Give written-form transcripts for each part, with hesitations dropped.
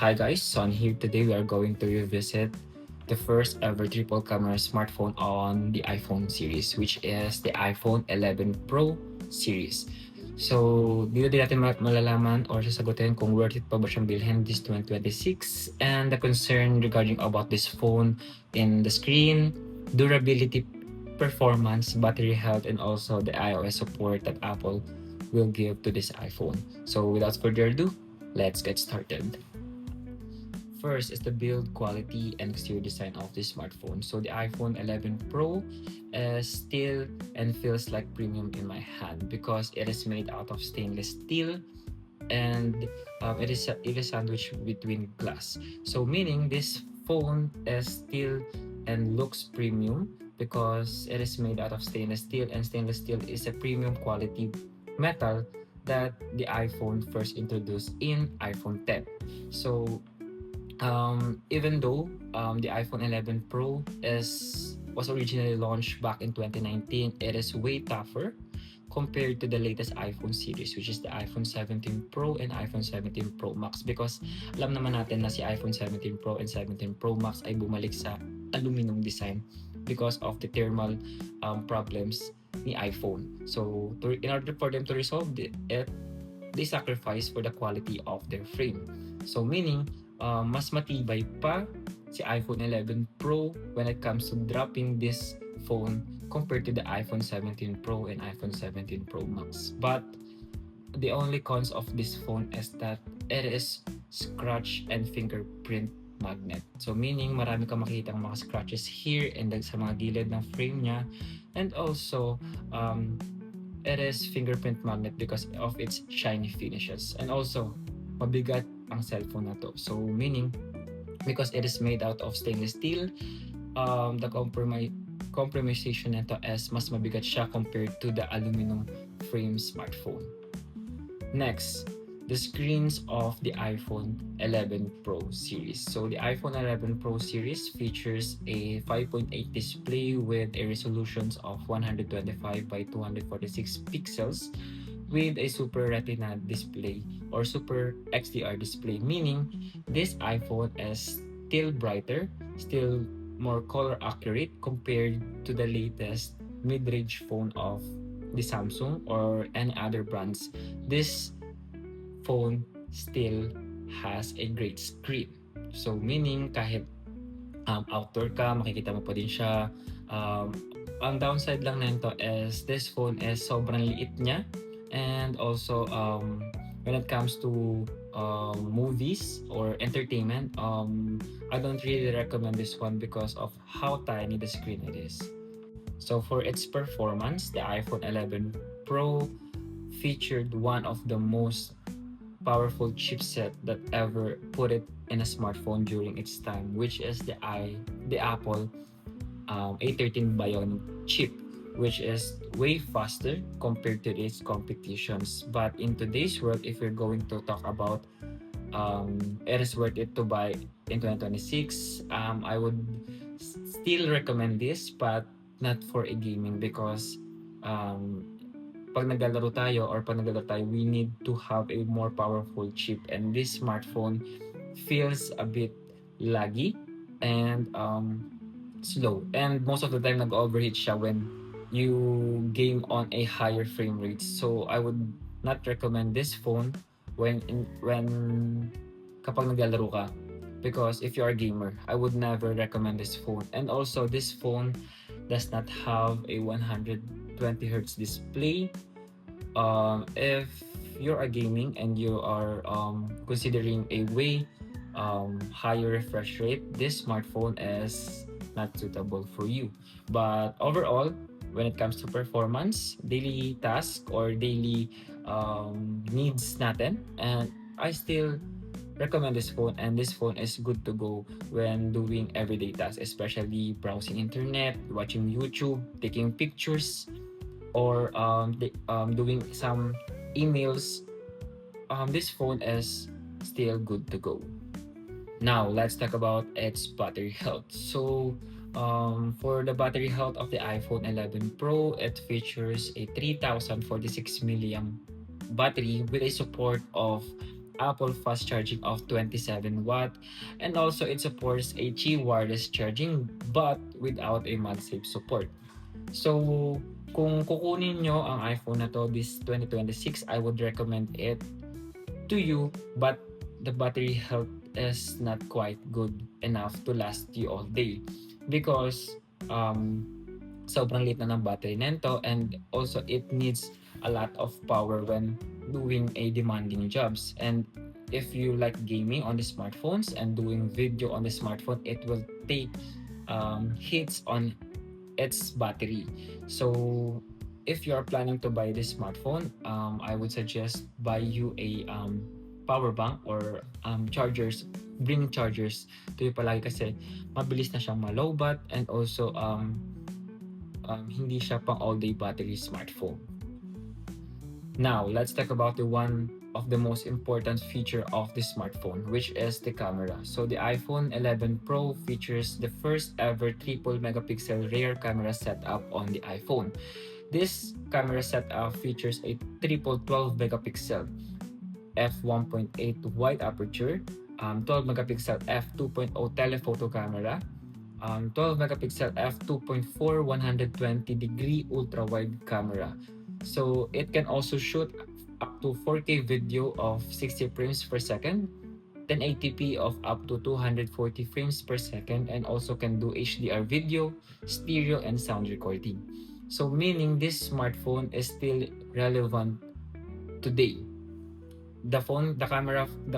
Hi guys, so on here today we are going to revisit the first ever triple camera smartphone on the iPhone series, which is the iPhone 11 Pro series. So dito din natin malalaman or sasagutin kung worth it pa ba siyang bilhin this 2026 and the concern regarding about this phone in the screen, durability, performance, battery health, and also the iOS support that Apple will give to this iPhone. So without further ado, let's get started. First is the build quality and exterior design of this smartphone. So the iPhone 11 Pro still and feels like premium in my hand because it is made out of stainless steel and it is sandwiched between glass. So meaning this phone is still and looks premium because it is made out of stainless steel, and stainless steel is a premium quality metal that the iPhone first introduced in iPhone 10. So even though the iPhone 11 Pro was originally launched back in 2019, it is way tougher compared to the latest iPhone series, which is the iPhone 17 Pro and iPhone 17 Pro Max, because alam naman natin na si iPhone 17 Pro and 17 Pro Max ay bumalik sa aluminum design because of the thermal problems ni iPhone. So in order for them to resolve it, they sacrifice for the quality of their frame. So meaning, mas matibay pa si iPhone 11 Pro when it comes to dropping this phone compared to the iPhone 17 Pro and iPhone 17 Pro Max. But the only cons of this phone is that it is scratch and fingerprint magnet. So meaning marami kang makikitang mga scratches here and sa mga gilid ng frame niya, and also it is fingerprint magnet because of its shiny finishes, and also mabigat ang cellphone na to. So meaning because it is made out of stainless steel, the compromisation nito is mas mabigat siya compared to the aluminum frame smartphone. Next, the screens of the iPhone 11 Pro series. So the iPhone 11 Pro series features a 5.8 display with a resolution of 125 by 246 pixels with a Super Retina display or Super XDR display, meaning this iPhone is still brighter, still more color accurate compared to the latest mid-range phone of the Samsung or any other brands. This phone still has a great screen. So meaning kahit outdoor ka, makikita mo pa din siya. Ang downside lang nito is this phone is sobrang liit niya, and also when it comes to movies or entertainment, I don't really recommend this one because of how tiny the screen it is. So for its performance, the iPhone 11 Pro featured one of the most powerful chipset that ever put it in a smartphone during its time, which is the Apple A13 Bionic chip, which is way faster compared to its competitions. But in today's world, if we're going to talk about it is worth it to buy in 2026, I would still recommend this, but not for a gaming, because pag naglalaro tayo, we need to have a more powerful chip, and this smartphone feels a bit laggy and slow, and most of the time nag-overheat siya when you game on a higher frame rate. So I would not recommend this phone when kapag naglalaro ka, because if you are a gamer, I would never recommend this phone. And also this phone does not have a 120 Hz display. If you're a gaming and you are considering a way higher refresh rate, this smartphone is not suitable for you. But overall, when it comes to performance, daily task or daily needs natin, and I still recommend this phone, and this phone is good to go when doing everyday tasks, especially browsing internet, watching YouTube, taking pictures, or doing some emails. This phone is still good to go. Now let's talk about its battery health. So for the battery health of the iPhone 11 Pro, it features a 3046 milliamp battery with a support of Apple fast charging of 27 watt, and also it supports a Qi wireless charging but without a MagSafe support. So, kung kukunin nyo ang iPhone na to this 2026, I would recommend it to you, but the battery health is not quite good enough to last you all day because um, sobrang liit na ng battery nito, and also it needs a lot of power when doing a demanding jobs. And if you like gaming on the smartphones and doing video on the smartphone, it will take hits on its battery. So if you're planning to buy this smartphone, I would suggest buy you a power bank or chargers. Bring chargers to you palagi kasi mabilis na siyang malobat, and also hindi siya pang all-day battery smartphone. Now, let's talk about the one of the most important feature of the smartphone, which is the camera. So the iPhone 11 Pro features the first ever triple megapixel rear camera setup on the iPhone. This camera setup features a triple 12 megapixel f1.8 wide aperture, 12 megapixel f2.0 telephoto camera, 12 megapixel f2.4 120 degree ultra wide camera. So it can also shoot up to 4K video of 60 frames per second, 1080p of up to 240 frames per second, and also can do HDR video, stereo, and sound recording. So meaning this smartphone is still relevant today. The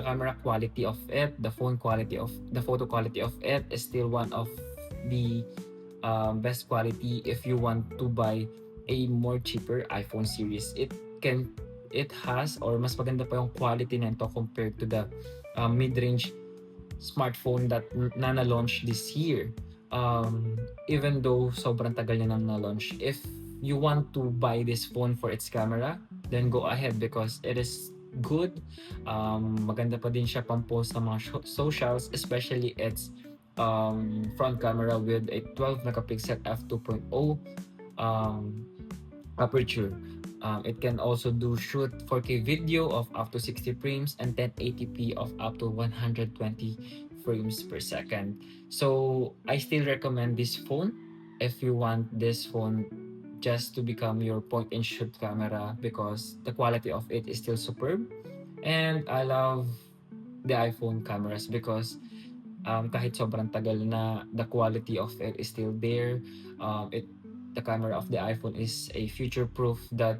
camera quality of it, the phone quality of the photo quality of it is still one of the best quality if you want to buy a more cheaper iPhone series. It has, or mas maganda pa yung quality nito compared to the mid-range smartphone that na-launch this year. Even though sobrang tagal niya nang na-launch, if you want to buy this phone for its camera, then go ahead because it is good. Maganda pa din siya pang-post sa mga socials, especially its front camera with a 12 megapixel f2.0 aperture. It can also do shoot 4K video of up to 60 frames and 1080p of up to 120 frames per second. So I still recommend this phone if you want this phone just to become your point and shoot camera because the quality of it is still superb. And I love the iPhone cameras because kahit sobrang tagal na, the quality of it is still there. The camera of the iPhone is a future proof that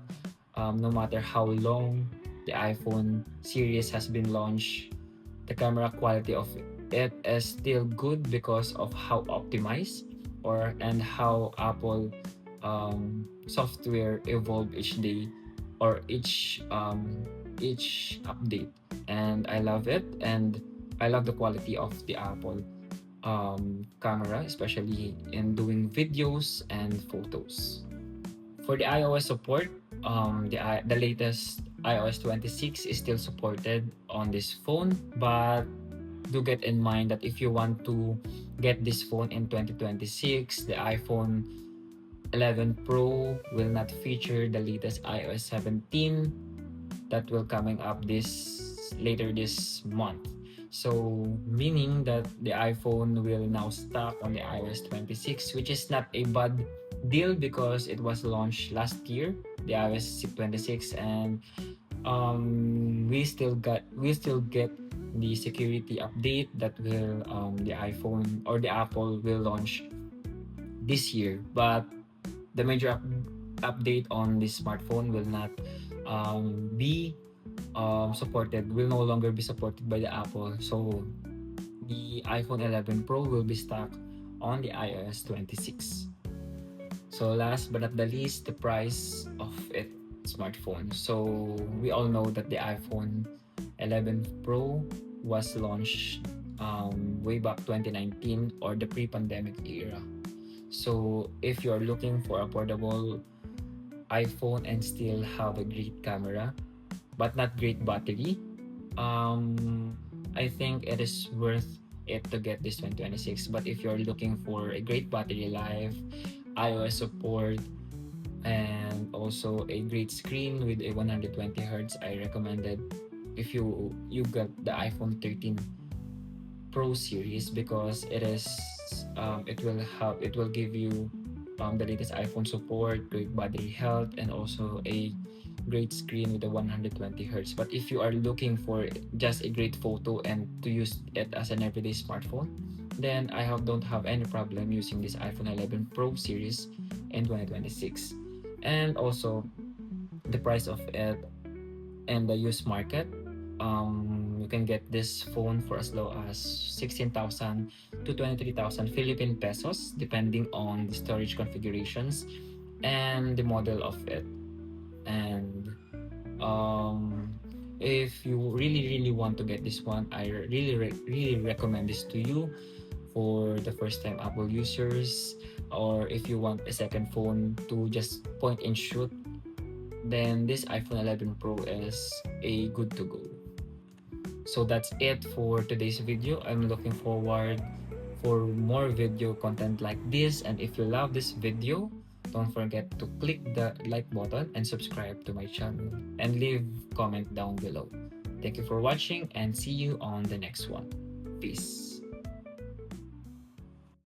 no matter how long the iPhone series has been launched, the camera quality of it is still good because of how optimized and how Apple software evolve each day or each update. And I love it, and I love the quality of the Apple camera, especially in doing videos and photos. For the iOS support, the latest iOS 26 is still supported on this phone, but do get in mind that if you want to get this phone in 2026, the iPhone 11 Pro will not feature the latest iOS 17 that will coming up later this month. So meaning that the iPhone will now stock on the iOS 26, which is not a bad deal because it was launched last year, the iOS 26, and we still get the security update that will the iPhone or the Apple will launch this year. But the major update on this smartphone will not be will no longer be supported by the Apple. So the iPhone 11 Pro will be stuck on the iOS 26. So last but not the least, the price of it smartphone. So we all know that the iPhone 11 Pro was launched way back 2019 or the pre-pandemic era. So if you're looking for a portable iPhone and still have a great camera but not great battery, I think it is worth it to get this 2026. But if you're looking for a great battery life, iOS support, and also a great screen with a 120 Hz, I recommended if you got the iPhone 13 Pro series, because it will give you the latest iPhone support, great battery health, and also a great screen with a 120 hertz. But if you are looking for just a great photo and to use it as an everyday smartphone, then don't have any problem using this iPhone 11 Pro series in 2026. And also the price of it and the used market, you can get this phone for as low as 16,000 to 23,000 Philippine pesos, depending on the storage configurations and the model of it. And if you really want to get this one, I really recommend this to you for the first time Apple users, or if you want a second phone to just point and shoot, then this iPhone 11 Pro is a good to go. So that's it for today's video. I'm looking forward for more video content like this, and if you love this video, don't forget to click the like button and subscribe to my channel and leave comment down below. Thank you for watching and see you on the next one. Peace.